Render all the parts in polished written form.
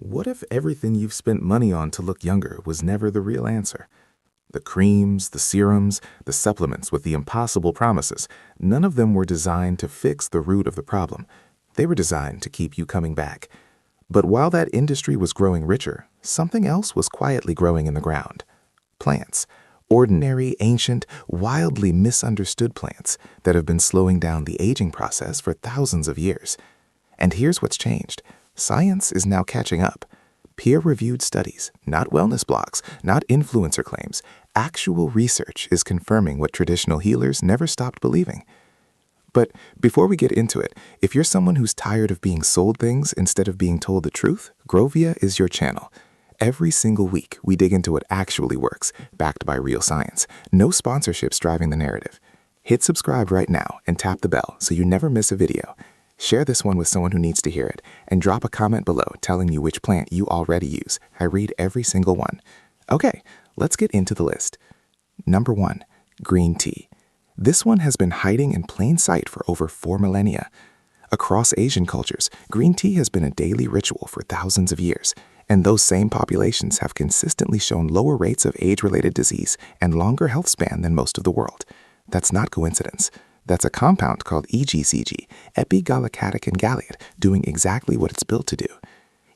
What if everything you've spent money on to look younger was never the real answer? The creams, the serums, the supplements with the impossible promises, none of them were designed to fix the root of the problem. They were designed to keep you coming back. But while that industry was growing richer, something else was quietly growing in the ground. Plants. Ordinary, ancient, wildly misunderstood plants that have been slowing down the aging process for thousands of years. And here's what's changed. Science is now catching up. Peer-reviewed studies, not wellness blogs, not influencer claims, actual research is confirming what traditional healers never stopped believing. But before we get into it, if you're someone who's tired of being sold things instead of being told the truth, Grovia is your channel. Every single week, we dig into what actually works, backed by real science. No sponsorships driving the narrative. Hit subscribe right now and tap the bell so you never miss a video. Share this one with someone who needs to hear it, and drop a comment below telling me which plant you already use. I read every single one. Okay, let's get into the list. Number 1, green tea. This one has been hiding in plain sight for over 4 millennia. Across Asian cultures, green tea has been a daily ritual for thousands of years, and those same populations have consistently shown lower rates of age-related disease and longer health span than most of the world. That's not coincidence. That's a compound called EGCG, epigallocatechin gallate, doing exactly what it's built to do.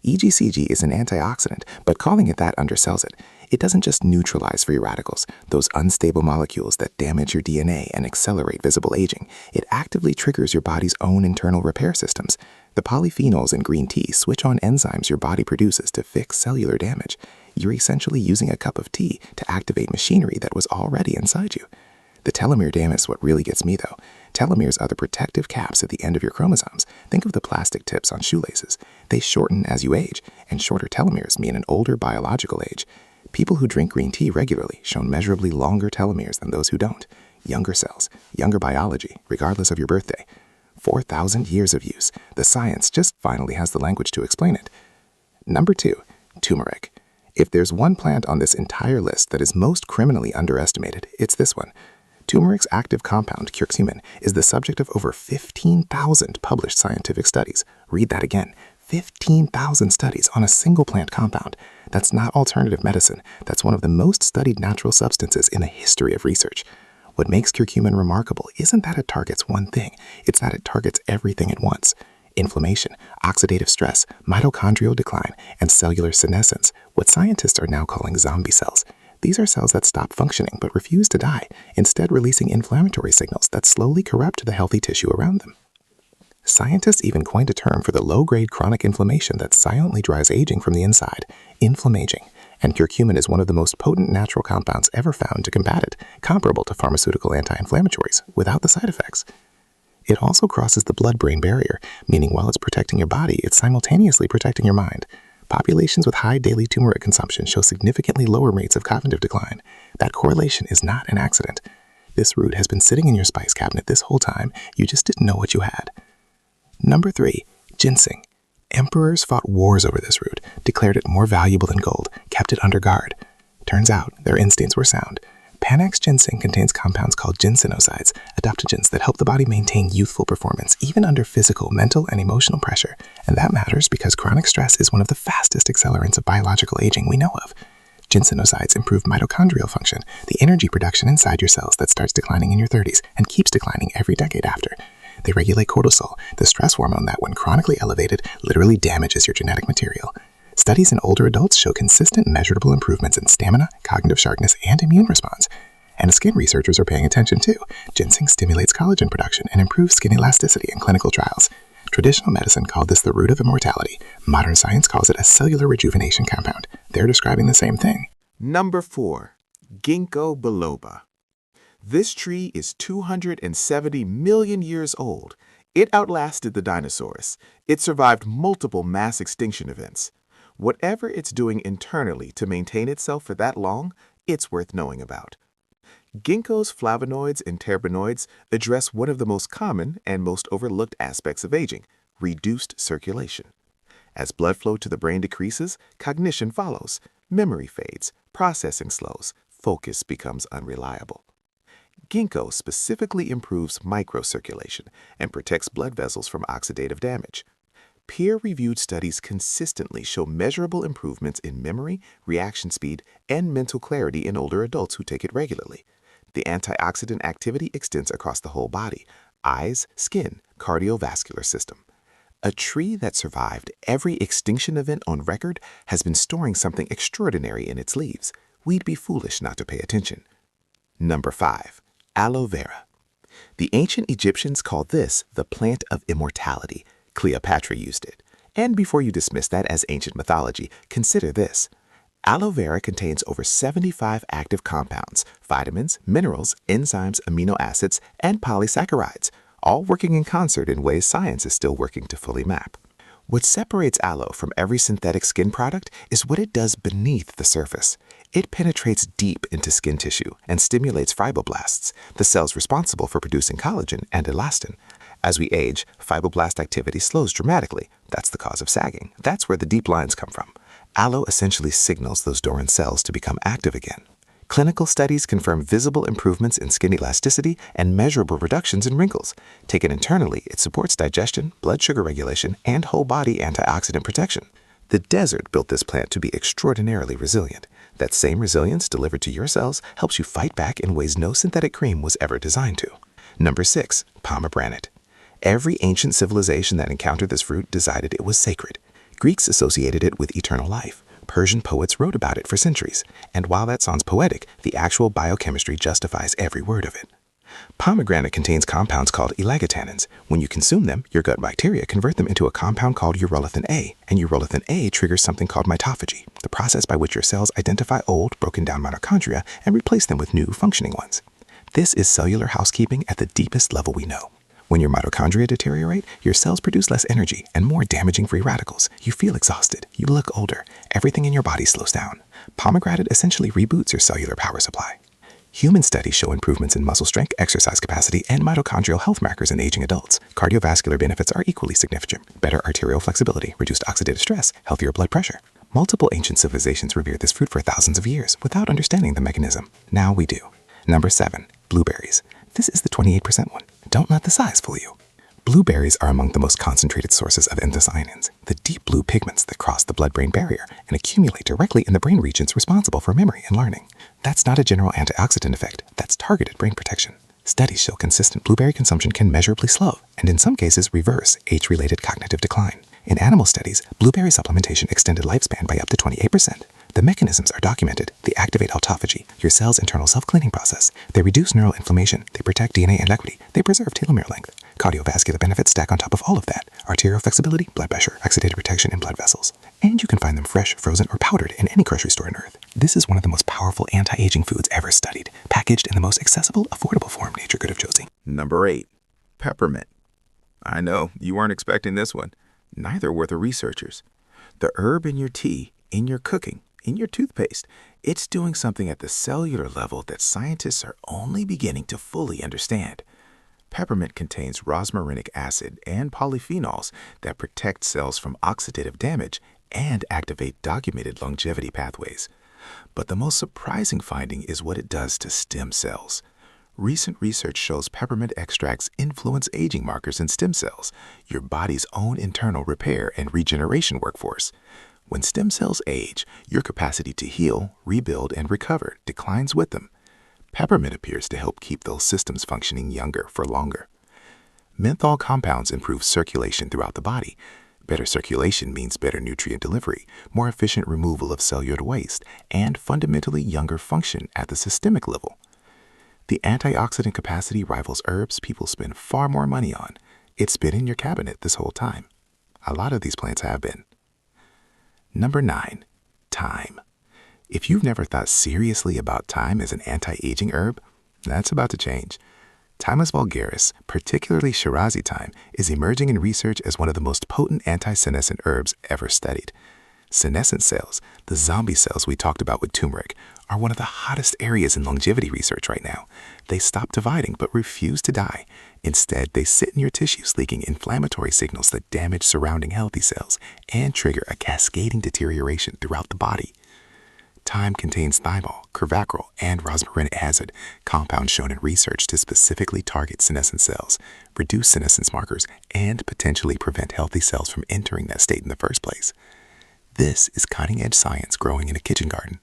EGCG is an antioxidant, but calling it that undersells it. It doesn't just neutralize free radicals, those unstable molecules that damage your DNA and accelerate visible aging. It actively triggers your body's own internal repair systems. The polyphenols in green tea switch on enzymes your body produces to fix cellular damage. You're essentially using a cup of tea to activate machinery that was already inside you. The telomere dam is what really gets me, though. Telomeres are the protective caps at the end of your chromosomes. Think of the plastic tips on shoelaces. They shorten as you age, and shorter telomeres mean an older biological age. People who drink green tea regularly show measurably longer telomeres than those who don't. Younger cells, younger biology, regardless of your birthday. 4,000 years of use. The science just finally has the language to explain it. Number 2, turmeric. If there's one plant on this entire list that is most criminally underestimated, it's this one. Turmeric's active compound, curcumin, is the subject of over 15,000 published scientific studies. Read that again. 15,000 studies on a single plant compound. That's not alternative medicine. That's one of the most studied natural substances in the history of research. What makes curcumin remarkable isn't that it targets one thing. It's that it targets everything at once. Inflammation, oxidative stress, mitochondrial decline, and cellular senescence, what scientists are now calling zombie cells. These are cells that stop functioning but refuse to die, instead releasing inflammatory signals that slowly corrupt the healthy tissue around them. Scientists even coined a term for the low-grade chronic inflammation that silently drives aging from the inside, inflammaging, and curcumin is one of the most potent natural compounds ever found to combat it, comparable to pharmaceutical anti-inflammatories, without the side effects. It also crosses the blood-brain barrier, meaning while it's protecting your body, it's simultaneously protecting your mind. Populations with high daily turmeric consumption show significantly lower rates of cognitive decline. That correlation is not an accident. This root has been sitting in your spice cabinet this whole time, you just didn't know what you had. Number 3, ginseng. Emperors fought wars over this root, declared it more valuable than gold, kept it under guard. Turns out their instincts were sound. Panax ginseng contains compounds called ginsenosides, adaptogens that help the body maintain youthful performance even under physical, mental, and emotional pressure. And that matters because chronic stress is one of the fastest accelerants of biological aging we know of. Ginsenosides improve mitochondrial function, the energy production inside your cells that starts declining in your 30s and keeps declining every decade after. They regulate cortisol, the stress hormone that, when chronically elevated, literally damages your genetic material. Studies in older adults show consistent measurable improvements in stamina, cognitive sharpness, and immune response. And skin researchers are paying attention too. Ginseng stimulates collagen production and improves skin elasticity in clinical trials. Traditional medicine called this the root of immortality. Modern science calls it a cellular rejuvenation compound. They're describing the same thing. Number 4, ginkgo biloba. This tree is 270 million years old. It outlasted the dinosaurs. It survived multiple mass extinction events. Whatever it's doing internally to maintain itself for that long, it's worth knowing about. Ginkgo's flavonoids and terpenoids address one of the most common and most overlooked aspects of aging, reduced circulation. As blood flow to the brain decreases, cognition follows, memory fades, processing slows, focus becomes unreliable. Ginkgo specifically improves microcirculation and protects blood vessels from oxidative damage. Peer-reviewed studies consistently show measurable improvements in memory, reaction speed, and mental clarity in older adults who take it regularly. The antioxidant activity extends across the whole body: eyes, skin, cardiovascular system. A tree that survived every extinction event on record has been storing something extraordinary in its leaves. We'd be foolish not to pay attention. Number 5. Aloe vera. The ancient Egyptians called this the plant of immortality. Cleopatra used it. And before you dismiss that as ancient mythology, consider this. Aloe vera contains over 75 active compounds, vitamins, minerals, enzymes, amino acids, and polysaccharides, all working in concert in ways science is still working to fully map. What separates aloe from every synthetic skin product is what it does beneath the surface. It penetrates deep into skin tissue and stimulates fibroblasts, the cells responsible for producing collagen and elastin. As we age, fibroblast activity slows dramatically. That's the cause of sagging. That's where the deep lines come from. Aloe essentially signals those dormant cells to become active again. Clinical studies confirm visible improvements in skin elasticity and measurable reductions in wrinkles. Taken internally, it supports digestion, blood sugar regulation, and whole-body antioxidant protection. The desert built this plant to be extraordinarily resilient. That same resilience delivered to your cells helps you fight back in ways no synthetic cream was ever designed to. Number 6. Pomegranate. Every ancient civilization that encountered this fruit decided it was sacred. Greeks associated it with eternal life. Persian poets wrote about it for centuries, and while that sounds poetic, the actual biochemistry justifies every word of it. Pomegranate contains compounds called elagotannins. When you consume them, your gut bacteria convert them into a compound called urolithin A, and urolithin A triggers something called mitophagy, the process by which your cells identify old, broken-down mitochondria and replace them with new, functioning ones. This is cellular housekeeping at the deepest level we know. When your mitochondria deteriorate, your cells produce less energy and more damaging free radicals. You feel exhausted. You look older. Everything in your body slows down. Pomegranate essentially reboots your cellular power supply. Human studies show improvements in muscle strength, exercise capacity, and mitochondrial health markers in aging adults. Cardiovascular benefits are equally significant. Better arterial flexibility, reduced oxidative stress, healthier blood pressure. Multiple ancient civilizations revered this fruit for thousands of years without understanding the mechanism. Now we do. Number 7. Blueberries. This is the 28% one. Don't let the size fool you. Blueberries are among the most concentrated sources of anthocyanins, the deep blue pigments that cross the blood-brain barrier and accumulate directly in the brain regions responsible for memory and learning. That's not a general antioxidant effect. That's targeted brain protection. Studies show consistent blueberry consumption can measurably slow, and in some cases reverse, age-related cognitive decline. In animal studies, blueberry supplementation extended lifespan by up to 28%. The mechanisms are documented. They activate autophagy, your cell's internal self-cleaning process. They reduce neural inflammation. They protect DNA integrity. They preserve telomere length. Cardiovascular benefits stack on top of all of that. Arterial flexibility, blood pressure, oxidative protection in blood vessels. And you can find them fresh, frozen, or powdered in any grocery store on Earth. This is one of the most powerful anti-aging foods ever studied, packaged in the most accessible, affordable form nature could have chosen. Number 8. Peppermint. I know, you weren't expecting this one. Neither were the researchers. The herb in your tea, in your cooking, in your toothpaste, it's doing something at the cellular level that scientists are only beginning to fully understand. Peppermint contains rosmarinic acid and polyphenols that protect cells from oxidative damage and activate documented longevity pathways. But the most surprising finding is what it does to stem cells. Recent research shows peppermint extracts influence aging markers in stem cells, your body's own internal repair and regeneration workforce. When stem cells age, your capacity to heal, rebuild, and recover declines with them. Peppermint appears to help keep those systems functioning younger for longer. Menthol compounds improve circulation throughout the body. Better circulation means better nutrient delivery, more efficient removal of cellular waste, and fundamentally younger function at the systemic level. The antioxidant capacity rivals herbs people spend far more money on. It's been in your cabinet this whole time. A lot of these plants have been. Number 9. Thyme. If you've never thought seriously about thyme as an anti-aging herb, that's about to change. Thymus vulgaris, particularly Shirazi thyme, is emerging in research as one of the most potent anti-senescent herbs ever studied. Senescent cells, the zombie cells we talked about with turmeric, are one of the hottest areas in longevity research right now. They stop dividing but refuse to die. Instead, they sit in your tissues, leaking inflammatory signals that damage surrounding healthy cells and trigger a cascading deterioration throughout the body. Thyme contains thymol, curvacryl, and rosmarinic acid, compounds shown in research to specifically target senescent cells, reduce senescence markers, and potentially prevent healthy cells from entering that state in the first place. This is cutting-edge science growing in a kitchen garden.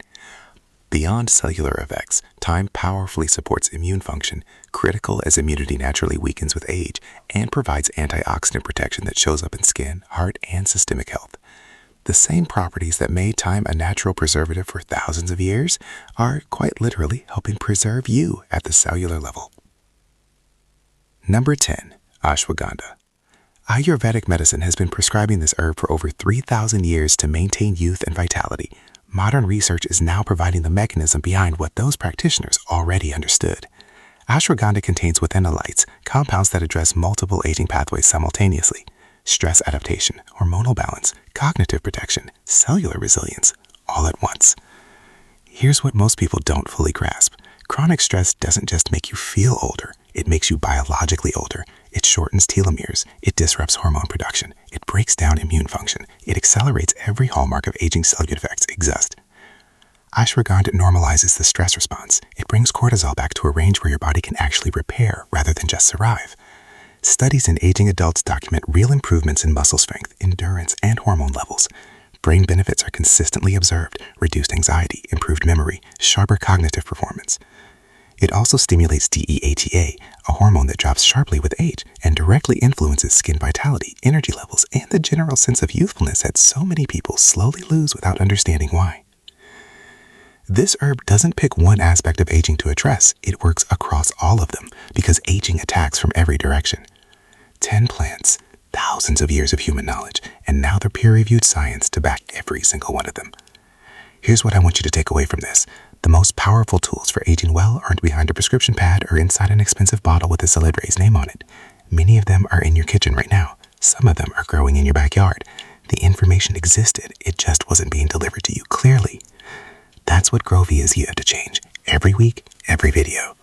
Beyond cellular effects, thyme powerfully supports immune function, critical as immunity naturally weakens with age, and provides antioxidant protection that shows up in skin, heart, and systemic health. The same properties that made thyme a natural preservative for thousands of years are quite literally helping preserve you at the cellular level. Number 10. Ashwagandha. Ayurvedic medicine has been prescribing this herb for over 3,000 years to maintain youth and vitality. Modern research is now providing the mechanism behind what those practitioners already understood. Ashwagandha contains withanolites, compounds that address multiple aging pathways simultaneously: stress adaptation, hormonal balance, cognitive protection, cellular resilience, all at once. Here's what most people don't fully grasp. Chronic stress doesn't just make you feel older, it makes you biologically older. It shortens telomeres, it disrupts hormone production, it breaks down immune function, it accelerates every hallmark of aging cellular defects exist. Ashwagandha normalizes the stress response. It brings cortisol back to a range where your body can actually repair rather than just survive. Studies in aging adults document real improvements in muscle strength, endurance, and hormone levels. Brain benefits are consistently observed: reduced anxiety, improved memory, sharper cognitive performance. It also stimulates DEHEA, a hormone that drops sharply with age and directly influences skin vitality, energy levels, and the general sense of youthfulness that so many people slowly lose without understanding why. This herb doesn't pick one aspect of aging to address, it works across all of them because aging attacks from every direction. 10 plants, thousands of years of human knowledge, and now the peer-reviewed science to back every single one of them. Here's what I want you to take away from this. The most powerful tools for aging well aren't behind a prescription pad or inside an expensive bottle with a celebrity's name on it. Many of them are in your kitchen right now. Some of them are growing in your backyard. The information existed, it just wasn't being delivered to you clearly. That's what Grovey is here to change. Every week, every video.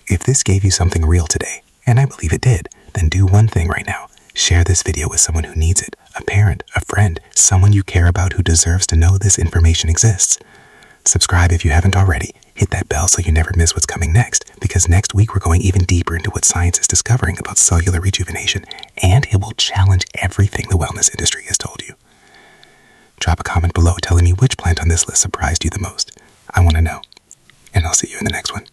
If this gave you something real today, and I believe it did, then do one thing right now. Share this video with someone who needs it, a parent, a friend, someone you care about who deserves to know this information exists. Subscribe if you haven't already. Hit that bell so you never miss what's coming next, because next week we're going even deeper into what science is discovering about cellular rejuvenation, and it will challenge everything the wellness industry has told you. Drop a comment below telling me which plant on this list surprised you the most. I want to know. And I'll see you in the next one.